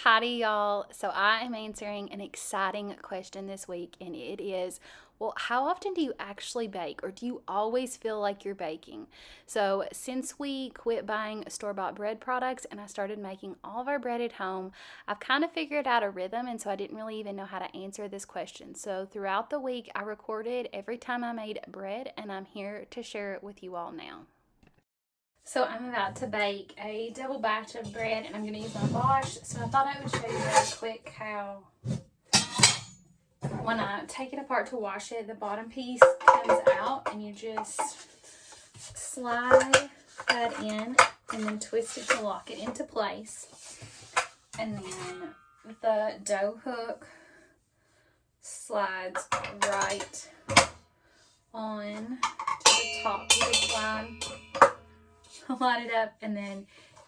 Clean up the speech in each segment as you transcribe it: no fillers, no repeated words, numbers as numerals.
Howdy, y'all. So I am answering an exciting question this week, and it is, well, how often do you actually bake, or do you always feel like you're baking? So since we quit buying store-bought bread products and I started making all of our bread at home, I've kind of figured out a rhythm, and so I didn't really even know how to answer this question. So throughout the week, I recorded every time I made bread, and I'm here to share it with you all now. So I'm about to bake a double batch of bread, and I'm going to use my wash. So I thought I would show you really quick how when I take it apart to wash it, the bottom piece comes out and you just slide that in and then twist it to lock it into place. And then the dough hook slides right on to the top. You just line it up, and then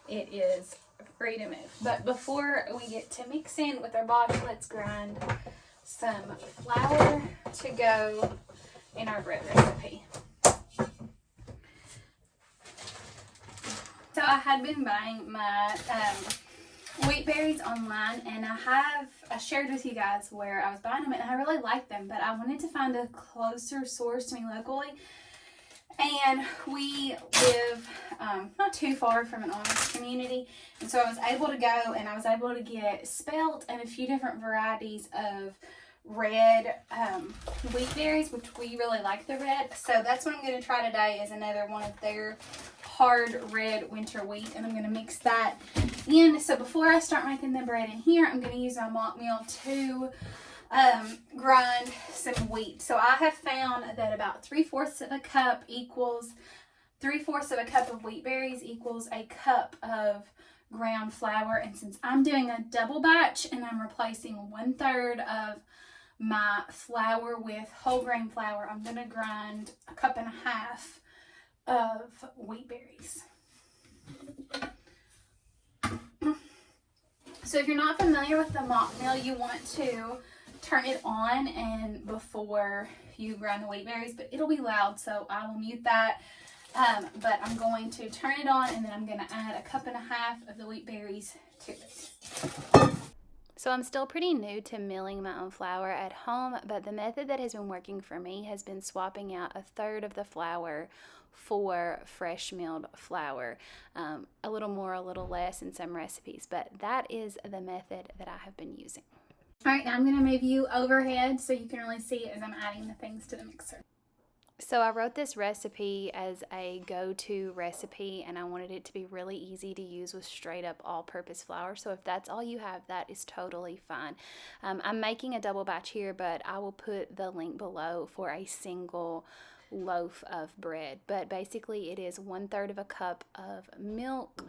it is free to move. But before we get to mixing with our box, let's grind some flour to go in our bread recipe. So I had been buying my wheat berries online, and I shared with you guys where I was buying them, and I really liked them, but I wanted to find a closer source to me locally. And we live not too far from an Amish community, and so I was able to go and I was able to get spelt and a few different varieties of red wheat berries, which we really like the red. So that's what I'm going to try today, is another one of their hard red winter wheat, and I'm going to mix that in. So before I start making the bread in here, I'm going to use my mock meal to grind some wheat. So I have found that about 3/4 of a cup equals 3/4 of a cup of wheat berries equals a cup of ground flour. And since I'm doing a double batch and I'm replacing 1/3 of my flour with whole grain flour, I'm going to grind 1.5 cups of wheat berries. So if you're not familiar with the mock meal, you want to turn it on and before you grind the wheat berries, but it'll be loud, so I will mute that. But I'm going to turn it on, and then I'm going to add 1.5 cups of the wheat berries to it. So I'm still pretty new to milling my own flour at home, but the method that has been working for me has been swapping out 1/3 of the flour for fresh milled flour. A little more, a little less in some recipes, but that is the method that I have been using. All right, now I'm going to move you overhead so you can really see as I'm adding the things to the mixer. So I wrote this recipe as a go-to recipe, and I wanted it to be really easy to use with straight up all-purpose flour. So if that's all you have, that is totally fine. I'm making a double batch here, but I will put the link below for a single loaf of bread. But basically it is 1/3 of a cup of milk,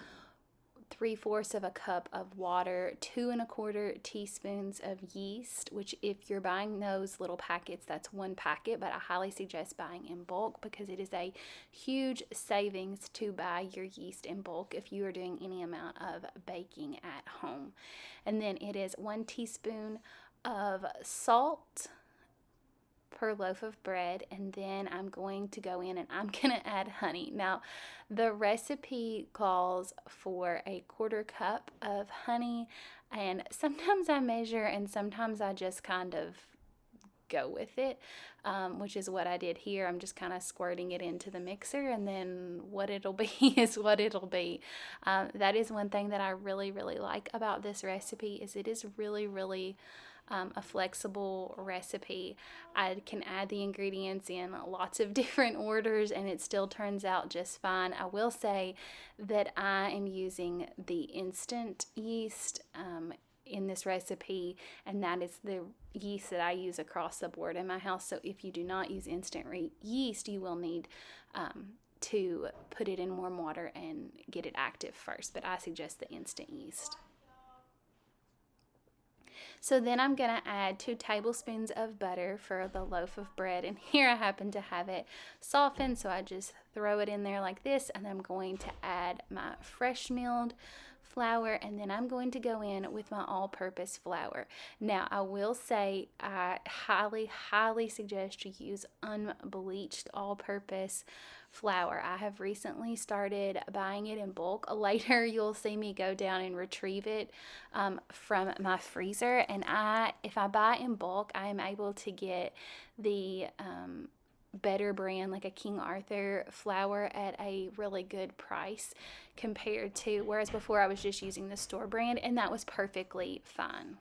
3/4 of a cup of water, 2 1/4 teaspoons of yeast, which if you're buying those little packets, that's 1 packet, but I highly suggest buying in bulk because it is a huge savings to buy your yeast in bulk if you are doing any amount of baking at home. And then it is 1 teaspoon of salt per loaf of bread, and then I'm going to go in and I'm going to add honey. Now, the recipe calls for 1/4 cup of honey, and sometimes I measure and sometimes I just kind of go with it, which is what I did here. I'm just kind of squirting it into the mixer, and then what it'll be is what it'll be. That is one thing that I really, really like about this recipe, is it is really a flexible recipe. I can add the ingredients in lots of different orders and it still turns out just fine. I will say that I am using the instant yeast in this recipe, and that is the yeast that I use across the board in my house. So if you do not use instant yeast, you will need to put it in warm water and get it active first, but I suggest the instant yeast. So then I'm going to add 2 tablespoons of butter for the loaf of bread, and here I happen to have it softened, so I just throw it in there like this, and I'm going to add my fresh milled flour, and then I'm going to go in with my all-purpose flour. Now, I will say I highly suggest you use unbleached all-purpose flour. I have recently started buying it in bulk. Later, you'll see me go down and retrieve it from my freezer, and if I buy in bulk, I am able to get the better brand, like a King Arthur flour, at a really good price compared to, whereas before I was just using the store brand, and that was perfectly fine.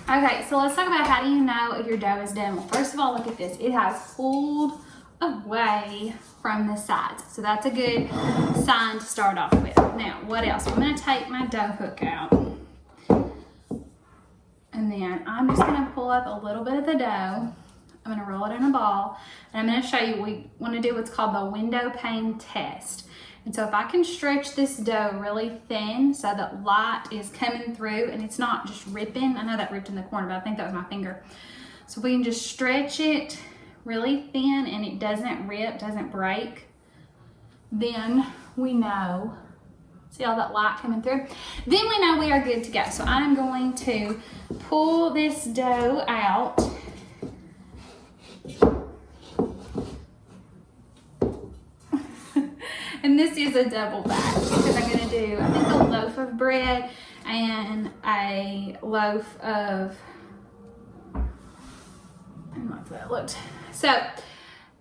Okay, so let's talk about how do you know if your dough is done. Well, first of all, look at this. It has pulled away from the sides, so that's a good sign to start off with. Now, what else? I'm going to take my dough hook out, and then I'm just going to pull up a little bit of the dough. I'm going to roll it in a ball, and I'm going to show you, we want to do what's called the windowpane test. And so if I can stretch this dough really thin so that light is coming through and it's not just ripping. I know that ripped in the corner, but I think that was my finger. So if we can just stretch it really thin and it doesn't rip, doesn't break, then we know. See all that light coming through? Then we know we are good to go. So I'm going to pull this dough out. And this is a double batch because I'm going to do, I think, a loaf of bread and a loaf of, I don't know if that looked. So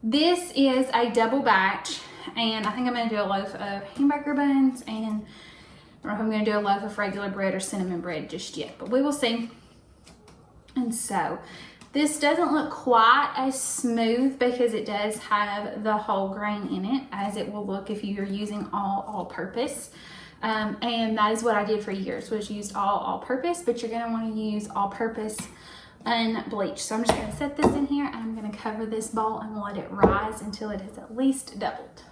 this is a double batch, and I think I'm going to do a loaf of hamburger buns, and I don't know if I'm going to do a loaf of regular bread or cinnamon bread just yet, but we will see. And so this doesn't look quite as smooth because it does have the whole grain in it, as it will look if you're using all-purpose. And that is what I did for years, was used all-purpose, but you're going to want to use all-purpose unbleached. So I'm just going to set this in here, and I'm going to cover this bowl and let it rise until it has at least doubled.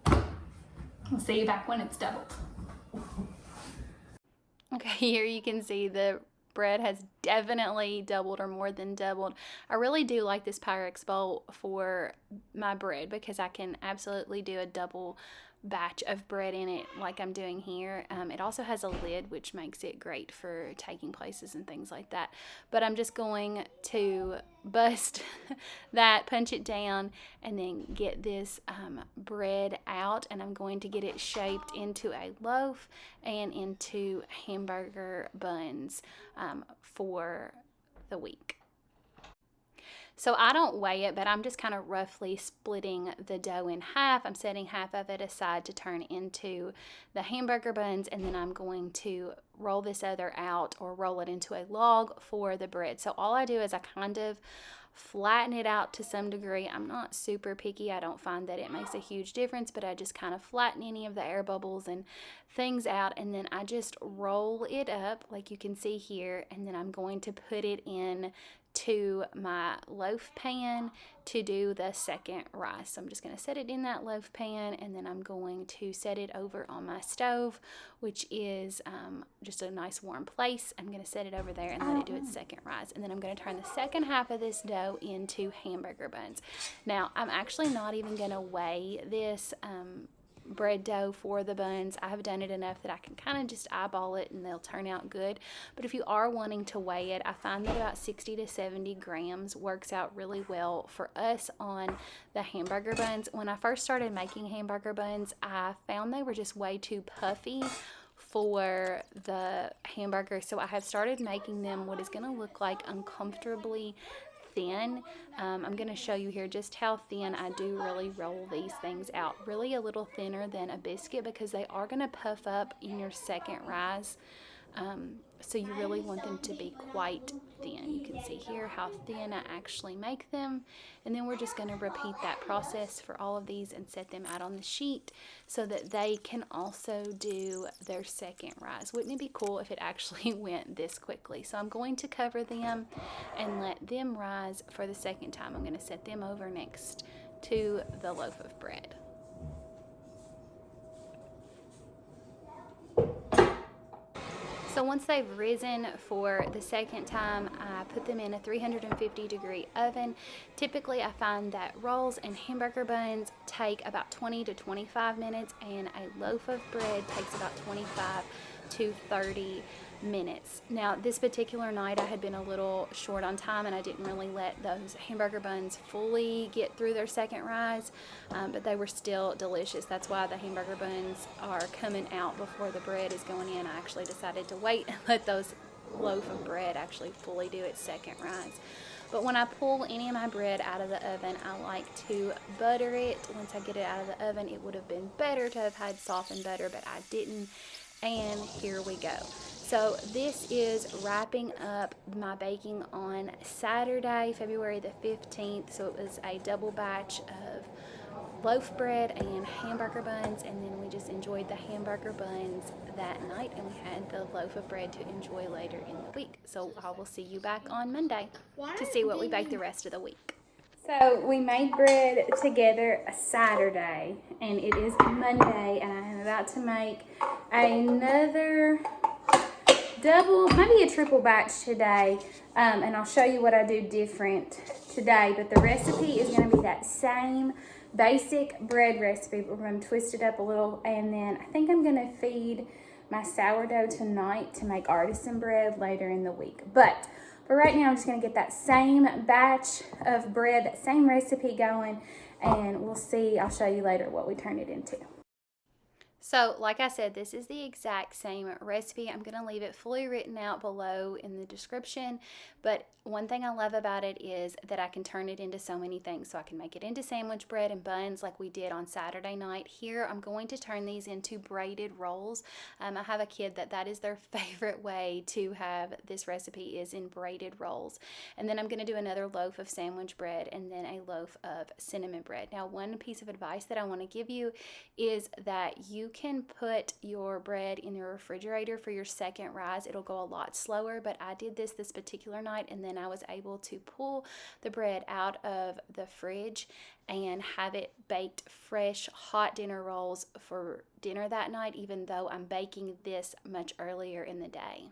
I'll see you back when it's doubled. Okay, here you can see the bread has definitely doubled or more than doubled. I really do like this Pyrex bowl for my bread because I can absolutely do a double batch of bread in it like I'm doing here. It also has a lid, which makes it great for taking places and things like that. But I'm just going to bust that, punch it down, and then get this bread out, and I'm going to get it shaped into a loaf and into hamburger buns for the week. So I don't weigh it, but I'm just kind of roughly splitting the dough in half. I'm setting half of it aside to turn into the hamburger buns, and then I'm going to roll this other out or roll it into a log for the bread. So all I do is I kind of flatten it out to some degree. I'm not super picky. I don't find that it makes a huge difference, but I just kind of flatten any of the air bubbles and things out, and then I just roll it up like you can see here, and then I'm going to put it in to my loaf pan to do the second rise. So I'm just going to set it in that loaf pan, and then I'm going to set it over on my stove, which is just a nice warm place. I'm going to set it over there and let it do its second rise, and then I'm going to turn the second half of this dough into hamburger buns. Now, I'm actually not even going to weigh this bread dough for the buns. I have done it enough that I can kind of just eyeball it and they'll turn out good. But if you are wanting to weigh it, I find that about 60 to 70 grams works out really well for us on the hamburger buns. When I first started making hamburger buns, I found they were just way too puffy for the hamburger, so I have started making them what is going to look like uncomfortably thin. I'm going to show you here just how thin I do really roll these things out. Really a little thinner than a biscuit because they are going to puff up in your second rise. So you really want them to be quite thin. You can see here how thin I actually make them. And then we're just going to repeat that process for all of these and set them out on the sheet so that they can also do their second rise. Wouldn't it be cool if it actually went this quickly? So I'm going to cover them and let them rise for the second time. I'm going to set them over next to the loaf of bread. So once they've risen for the second time, I put them in a 350-degree oven. Typically, I find that rolls and hamburger buns take about 20 to 25 minutes, and a loaf of bread takes about 25 to 30 minutes. Now, this particular night I had been a little short on time, and I didn't really let those hamburger buns fully get through their second rise, but they were still delicious. That's why the hamburger buns are coming out before the bread is going in. I actually decided to wait and let those loaf of bread actually fully do its second rise. But when I pull any of my bread out of the oven, I like to butter it. Once I get it out of the oven, it would have been better to have had softened butter, but I didn't. And here we go. So this is wrapping up my baking on Saturday, February the 15th. So it was a double batch of loaf bread and hamburger buns, and then we just enjoyed the hamburger buns that night, and we had the loaf of bread to enjoy later in the week. So I will see you back on Monday to see what we bake the rest of the week. So we made bread together Saturday, and it is Monday, and I am about to make another double, maybe a triple batch today, and I'll show you what I do different today. But the recipe is going to be that same basic bread recipe, but we're going to twist it up a little, and then I think I'm going to feed my sourdough tonight to make artisan bread later in the week. But for right now, I'm just going to get that same batch of bread, that same recipe going, and we'll see. I'll show you later what we turn it into. So, like I said, this is the exact same recipe. I'm going to leave it fully written out below in the description, but one thing I love about it is that I can turn it into so many things. So I can make it into sandwich bread and buns like we did on Saturday night. Here, I'm going to turn these into braided rolls. I have a kid that is their favorite way to have this recipe is in braided rolls. And then I'm going to do another loaf of sandwich bread and then a loaf of cinnamon bread. Now, one piece of advice that I want to give you is that you can put your bread in the refrigerator for your second rise. It'll go a lot slower, but I did this particular night, and then I was able to pull the bread out of the fridge and have it baked fresh, hot dinner rolls for dinner that night, even though I'm baking this much earlier in the day.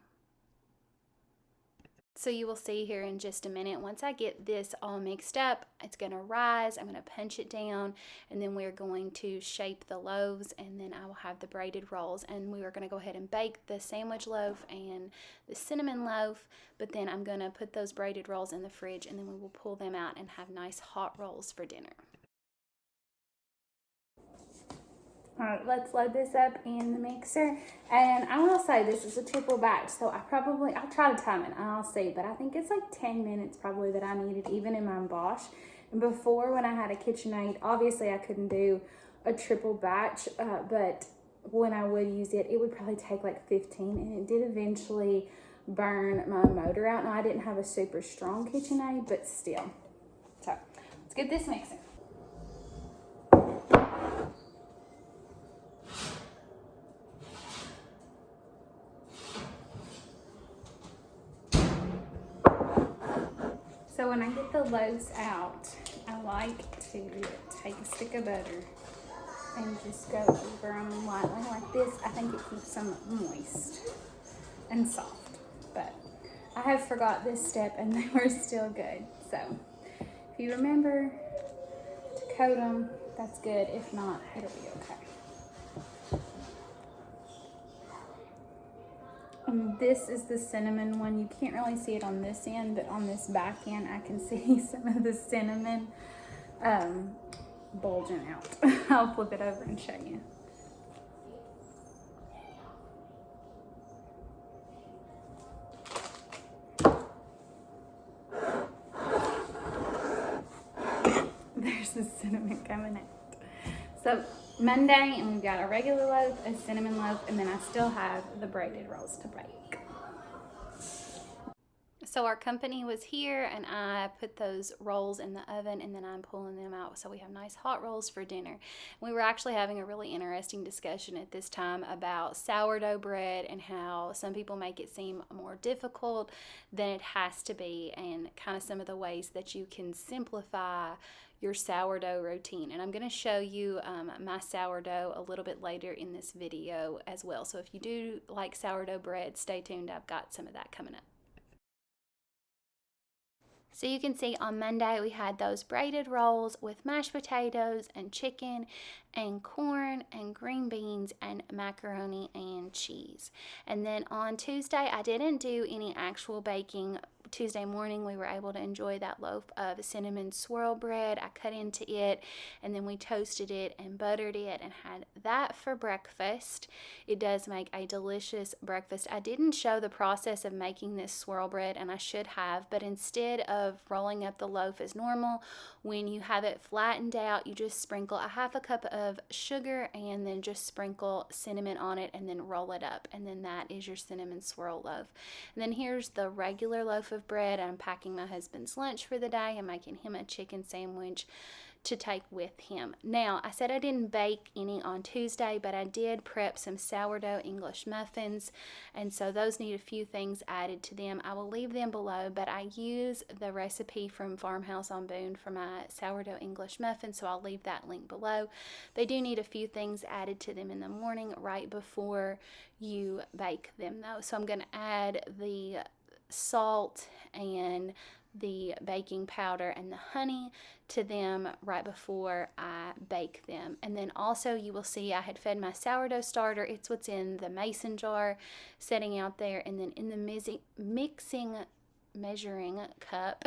So you will see here in just a minute, once I get this all mixed up, it's going to rise, I'm going to punch it down, and then we're going to shape the loaves, and then I will have the braided rolls, and we are going to go ahead and bake the sandwich loaf and the cinnamon loaf, but then I'm going to put those braided rolls in the fridge, and then we will pull them out and have nice hot rolls for dinner. All right, let's load this up in the mixer. And I will say this is a triple batch, so I'll try to time it, I'll see, but I think it's like 10 minutes probably that I needed, even in my Bosch. And before, when I had a KitchenAid, obviously I couldn't do a triple batch, but when I would use it, it would probably take like 15, and it did eventually burn my motor out. Now, I didn't have a super strong KitchenAid, but still. So, let's get this mixing. So when I get the loaves out, I like to take a stick of butter and just go over them lightly like this. I think it keeps them moist and soft. But I have forgot this step and they were still good. So if you remember to coat them, that's good. If not, it'll be okay. This is the cinnamon one. You can't really see it on this end, but on this back end, I can see some of the cinnamon bulging out. I'll flip it over and show you. There's the cinnamon coming out. So Monday, and we've got a regular loaf, a cinnamon loaf, and then I still have the braided rolls to bake. So our company was here and I put those rolls in the oven and then I'm pulling them out so we have nice hot rolls for dinner. We were actually having a really interesting discussion at this time about sourdough bread and how some people make it seem more difficult than it has to be, and kind of some of the ways that you can simplify your sourdough routine. And I'm going to show you my sourdough a little bit later in this video as well. So if you do like sourdough bread, stay tuned. I've got some of that coming up. So you can see on Monday we had those braided rolls with mashed potatoes and chicken and corn and green beans and macaroni and cheese. And then on Tuesday I didn't do any actual baking. Tuesday morning we were able to enjoy that loaf of cinnamon swirl bread. I cut into it and then we toasted it and buttered it and had that for breakfast. It does make a delicious breakfast. I didn't show the process of making this swirl bread, and I should have, but instead of rolling up the loaf as normal, when you have it flattened out, you just sprinkle a half a cup of sugar and then just sprinkle cinnamon on it and then roll it up, and then that is your cinnamon swirl loaf. And then here's the regular loaf of bread. I'm packing my husband's lunch for the day and making him a chicken sandwich to take with him. Now, I said I didn't bake any on Tuesday, but I did prep some sourdough English muffins, and so those need a few things added to them. I will leave them below, but I use the recipe from Farmhouse on Boone for my sourdough English muffins, so I'll leave that link below. They do need a few things added to them in the morning right before you bake them though. So I'm going to add the salt and the baking powder and the honey to them right before I bake them. And then also you will see I had fed my sourdough starter. It's what's in the mason jar sitting out there, and then in the measuring cup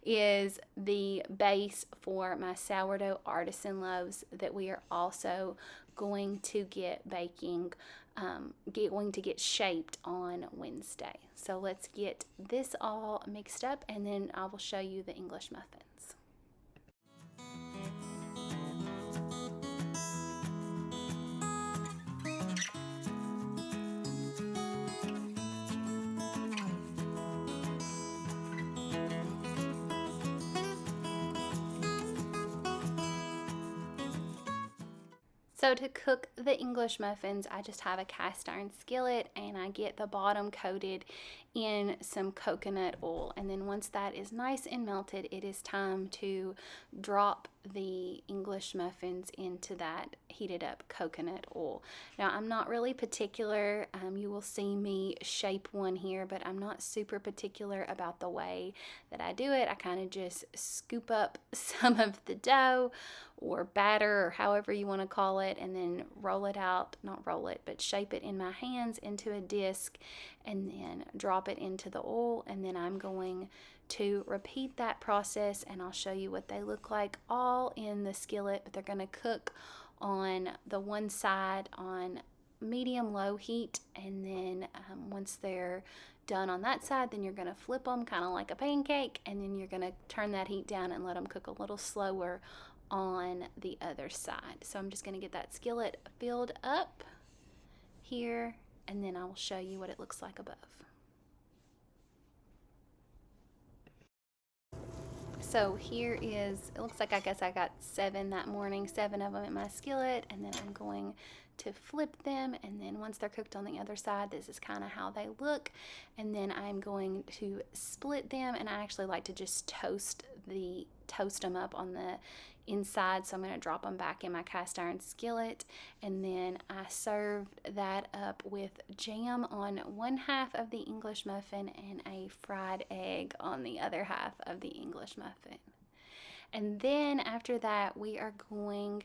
is the base for my sourdough artisan loaves that we are also going to get baking, going to get shaped on Wednesday. So let's get this all mixed up and then I will show you the English muffins. So to cook the English muffins, I just have a cast iron skillet and I get the bottom coated in some coconut oil. And then once that is nice and melted, it is time to drop the English muffins into that heated up coconut oil. Now, I'm not really particular. You will see me shape one here, but I'm not super particular about the way that I do it. I kind of just scoop up some of the dough or batter or however you want to call it, and then roll it out, not roll it, but shape it in my hands into a disc and then drop it into the oil. And then I'm going to repeat that process and I'll show you what they look like all in the skillet, but they're going to cook on the one side on medium low heat, and then once they're done on that side, then you're going to flip them kind of like a pancake, and then you're going to turn that heat down and let them cook a little slower on the other side. So I'm just going to get that skillet filled up here and then I will show you what it looks like above. So here is, it looks like I guess I got 7 that morning, 7 of them in my skillet, and then I'm going to flip them, and then once they're cooked on the other side, this is kind of how they look. And then I'm going to split them, and I actually like to just toast them up on the inside, so I'm going to drop them back in my cast iron skillet, and then I served that up with jam on one half of the English muffin and a fried egg on the other half of the English muffin. And then after that, we are going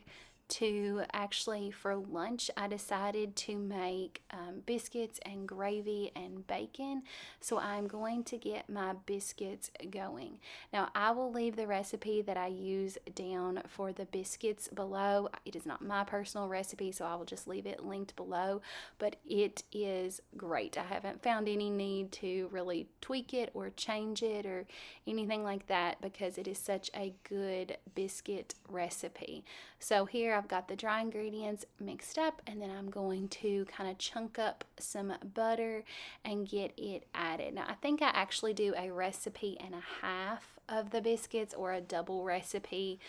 to actually, for lunch, I decided to make biscuits and gravy and bacon. So I'm going to get my biscuits going. Now, I will leave the recipe that I use down for the biscuits below. It is not my personal recipe, so I will just leave it linked below, but it is great. I haven't found any need to really tweak it or change it or anything like that because it is such a good biscuit recipe. So here I've got the dry ingredients mixed up, and then I'm going to kind of chunk up some butter and get it added. Now I think I actually do a recipe and a half of the biscuits, or a double recipe,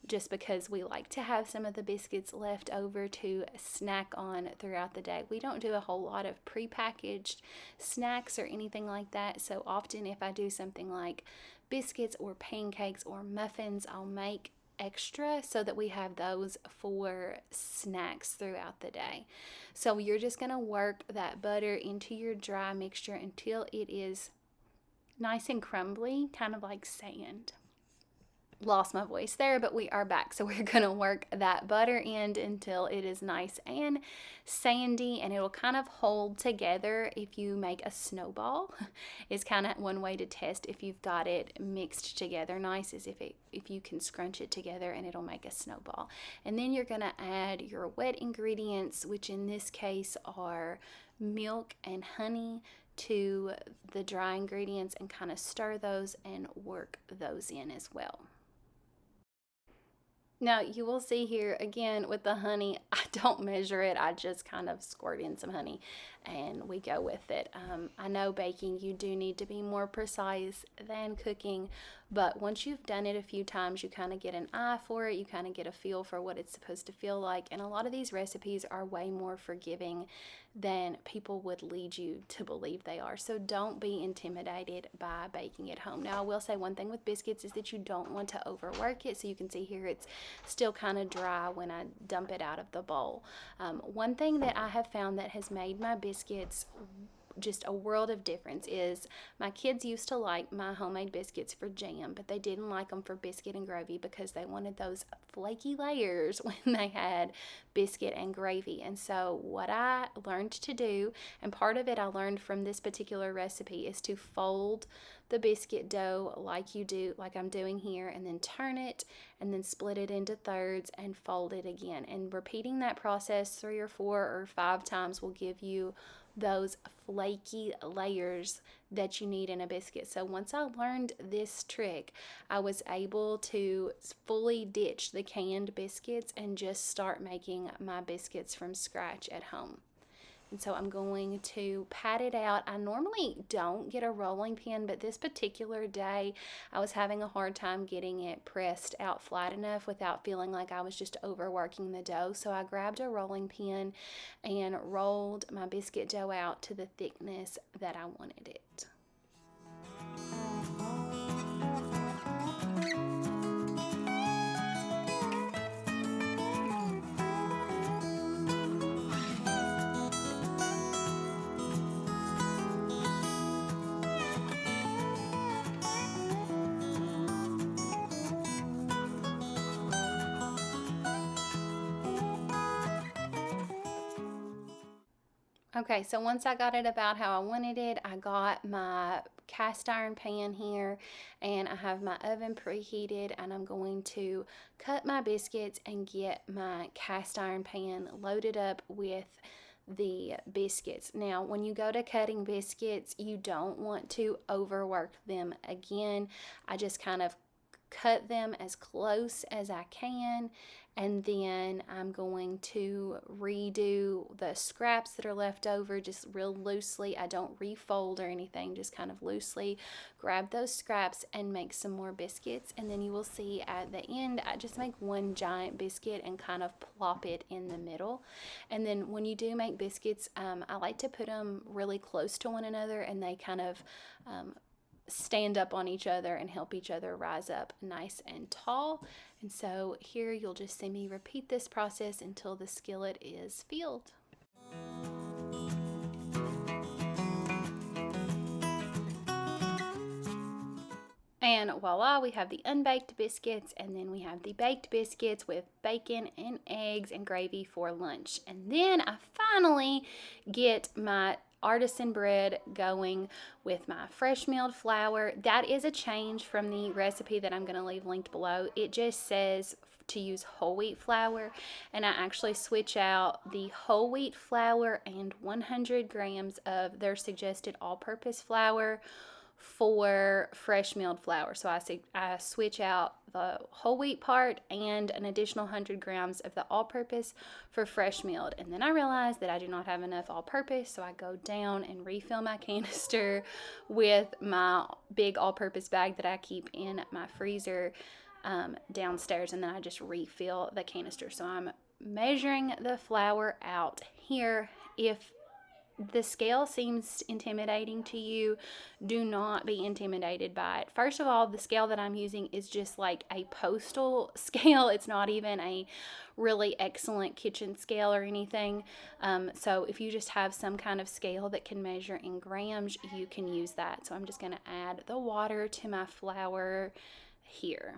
just because we like to have some of the biscuits left over to snack on throughout the day. We don't do a whole lot of prepackaged snacks or anything like that, so often if I do something like biscuits or pancakes or muffins, I'll make extra so that we have those for snacks throughout the day. So you're just going to work that butter into your dry mixture until it is nice and crumbly, kind of like sand. Lost my voice there, but we are back. So we're going to work that butter end until it is nice and sandy, and it will kind of hold together. If you make a snowball, is kind of one way to test if you've got it mixed together nice, is if you can scrunch it together and it'll make a snowball. And then you're going to add your wet ingredients, which in this case are milk and honey, to the dry ingredients, and kind of stir those and work those in as well. Now you will see here again with the honey, I don't measure it, I just kind of squirt in some honey and we go with it. I know baking, you do need to be more precise than cooking, but once you've done it a few times, you kind of get an eye for it, you kind of get a feel for what it's supposed to feel like, and a lot of these recipes are way more forgiving than people would lead you to believe they are. So don't be intimidated by baking at home. Now I will say one thing with biscuits is that you don't want to overwork it. So you can see here it's still kind of dry when I dump it out of the bowl. One thing that I have found that has made my biscuits just a world of difference is my kids used to like my homemade biscuits for jam, but they didn't like them for biscuit and gravy because they wanted those flaky layers when they had biscuit and gravy. And so what I learned to do, and part of it I learned from this particular recipe, is to fold the biscuit dough like I'm doing here, and then turn it and then split it into thirds and fold it again. And repeating that process 3 or 4 or 5 times will give you those flaky layers that you need in a biscuit. So once I learned this trick, I was able to fully ditch the canned biscuits and just start making my biscuits from scratch at home. And so I'm going to pat it out. I normally don't get a rolling pin, but this particular day I was having a hard time getting it pressed out flat enough without feeling like I was just overworking the dough. So I grabbed a rolling pin and rolled my biscuit dough out to the thickness that I wanted it. Okay, so once I got it about how I wanted it, I got my cast iron pan here, and I have my oven preheated, and I'm going to cut my biscuits and get my cast iron pan loaded up with the biscuits. Now, when you go to cutting biscuits, you don't want to overwork them again. I just kind of cut them as close as I can, and then I'm going to redo the scraps that are left over just real loosely. I don't refold or anything, just kind of loosely grab those scraps and make some more biscuits. And then you will see at the end, I just make one giant biscuit and kind of plop it in the middle. And then when you do make biscuits, I like to put them really close to one another, and they kind of stand up on each other and help each other rise up nice and tall. And so here you'll just see me repeat this process until the skillet is filled. And voila, we have the unbaked biscuits, and then we have the baked biscuits with bacon and eggs and gravy for lunch. And then I finally get my artisan bread going with my fresh milled flour. That is a change from the recipe that I'm going to leave linked below. It just says to use whole wheat flour, and I actually switch out the whole wheat flour and 100 grams of their suggested all-purpose flour for fresh milled flour. So I switch out the whole wheat part and an additional 100 grams of the all-purpose for fresh milled. And then I realize that I do not have enough all-purpose, so I go down and refill my canister with my big all-purpose bag that I keep in my freezer downstairs, and then I just refill the canister. So I'm measuring the flour out here. If the scale seems intimidating to you, do not be intimidated by it. First of all, the scale that I'm using is just like a postal scale. It's not even a really excellent kitchen scale or anything. So if you just have some kind of scale that can measure in grams, you can use that. So I'm just going to add the water to my flour here.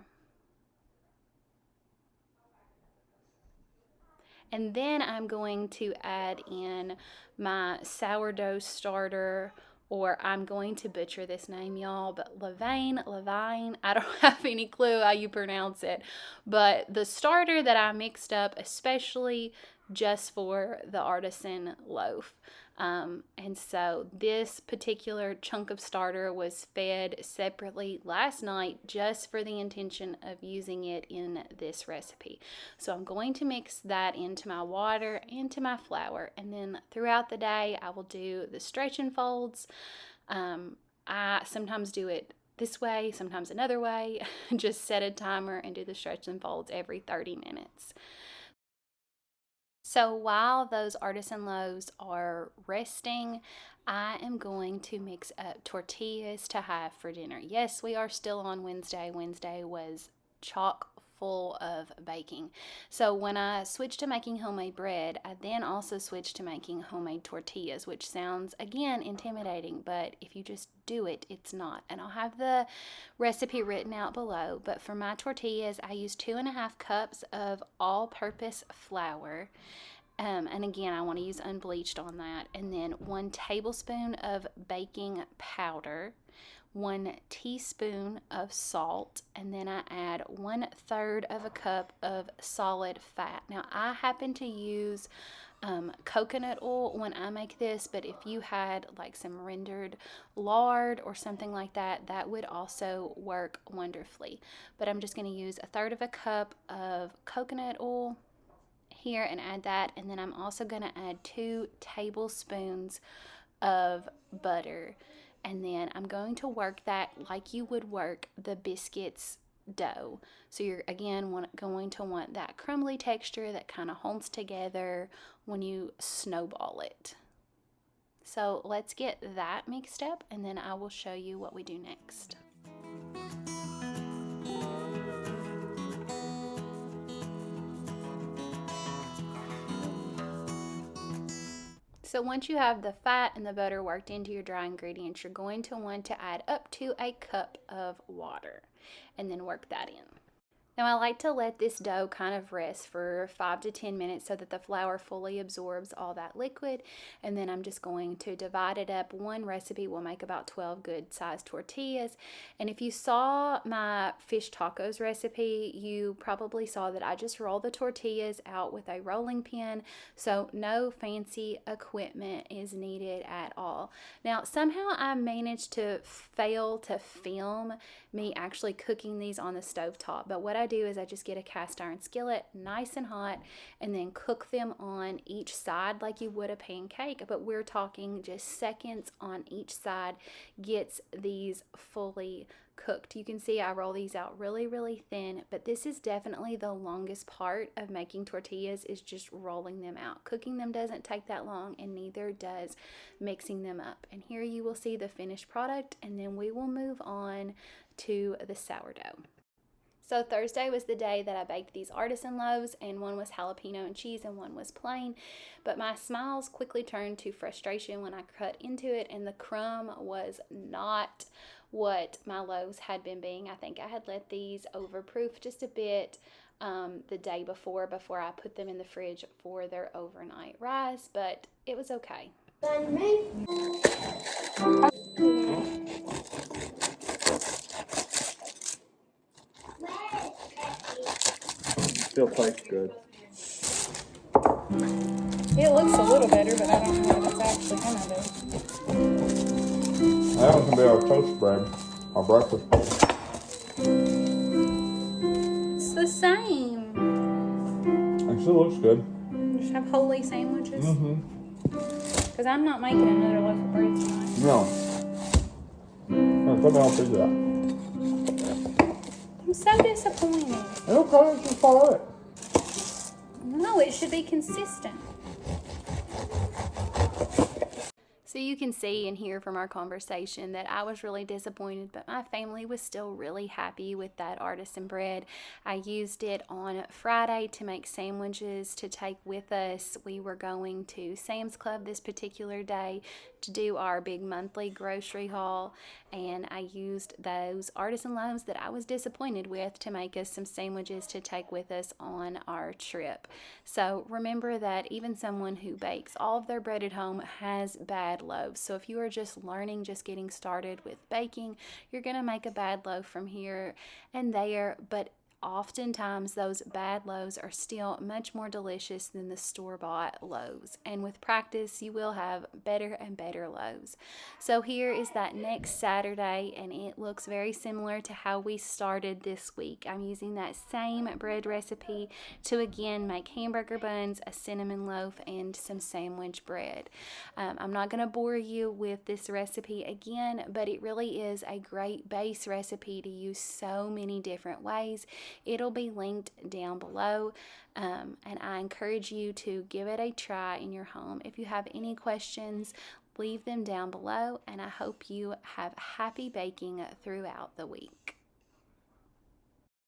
And then I'm going to add in my sourdough starter, or I'm going to butcher this name, y'all, but Levine, I don't have any clue how you pronounce it. But the starter that I mixed up especially just for the Artisan loaf. And so this particular chunk of starter was fed separately last night just for the intention of using it in this recipe. So I'm going to mix that into my water, into my flour, and then throughout the day I will do the stretch and folds. I sometimes do it this way, sometimes another way. Just set a timer and do the stretch and folds every 30 minutes. So while those Artisan loaves are resting, I am going to mix up tortillas to have for dinner. Yes, we are still on Wednesday. Wednesday was chock full of baking. So when I switched to making homemade bread, I then also switched to making homemade tortillas, which sounds, again, intimidating, but if you just do it, it's not. And I'll have the recipe written out below, but for my tortillas, I use 2.5 cups of all-purpose flour. And again, I want to use unbleached on that. And then 1 tablespoon of baking powder, 1 teaspoon of salt, and then I add 1/3 of a cup of solid fat. Now, I happen to use coconut oil when I make this, but if you had like some rendered lard or something like that, that would also work wonderfully. But I'm just going to use 1/3 of a cup of coconut oil here and add that, and then I'm also going to add 2 tablespoons of butter, and then I'm going to work that like you would work the biscuits dough. So you're again going to want that crumbly texture that kind of holds together when you snowball it. So let's get that mixed up, and then I will show you what we do next. So once you have the fat and the butter worked into your dry ingredients, you're going to want to add up to a cup of water and then work that in. Now I like to let this dough kind of rest for 5 to 10 minutes so that the flour fully absorbs all that liquid, and then I'm just going to divide it up. One recipe will make about 12 good sized tortillas, and if you saw my fish tacos recipe, you probably saw that I just roll the tortillas out with a rolling pin, so no fancy equipment is needed at all. Now somehow I managed to fail to film me actually cooking these on the stovetop, but what I do is I just get a cast iron skillet nice and hot and then cook them on each side like you would a pancake, but we're talking just seconds on each side gets these fully cooked. You can see I roll these out really thin, but this is definitely the longest part of making tortillas, is just rolling them out. Cooking them doesn't take that long, and neither does mixing them up. And here you will see the finished product, and then we will move on to the sourdough. So Thursday was the day that I baked these Artisan loaves, and one was jalapeno and cheese and one was plain, but my smiles quickly turned to frustration when I cut into it and the crumb was not what my loaves had been being. I think I had let these overproof just a bit the day before I put them in the fridge for their overnight rise, but it was okay. Still tastes good. It looks a little better, but I don't know what it's actually gonna do. That one can be our toast bread, our breakfast. It's the same. It still looks good. Just have whole wheat sandwiches. Mm-hmm. Because I'm not making another loaf of bread tonight. No. Here, put me on a piece of that. I'm so disappointed. Okay, just follow it. No, it should be consistent. So you can see and hear from our conversation that I was really disappointed, but my family was still really happy with that artisan bread. I used it on Friday to make sandwiches to take with us. We were going to Sam's Club this particular day to do our big monthly grocery haul, and I used those artisan loaves that I was disappointed with to make us some sandwiches to take with us on our trip. So remember that even someone who bakes all of their bread at home has bad loaves. So if you are just learning, just getting started with baking, you're going to make a bad loaf from here and there, but oftentimes those bad loaves are still much more delicious than the store-bought loaves, and with practice you will have better and better loaves. So here is that next Saturday, and it looks very similar to how we started this week. I'm using that same bread recipe to again make hamburger buns, a cinnamon loaf, and some sandwich bread. I'm not going to bore you with this recipe again, but it really is a great base recipe to use so many different ways. It'll be linked down below, and I encourage you to give it a try in your home. If you have any questions, leave them down below, and I hope you have happy baking throughout the week.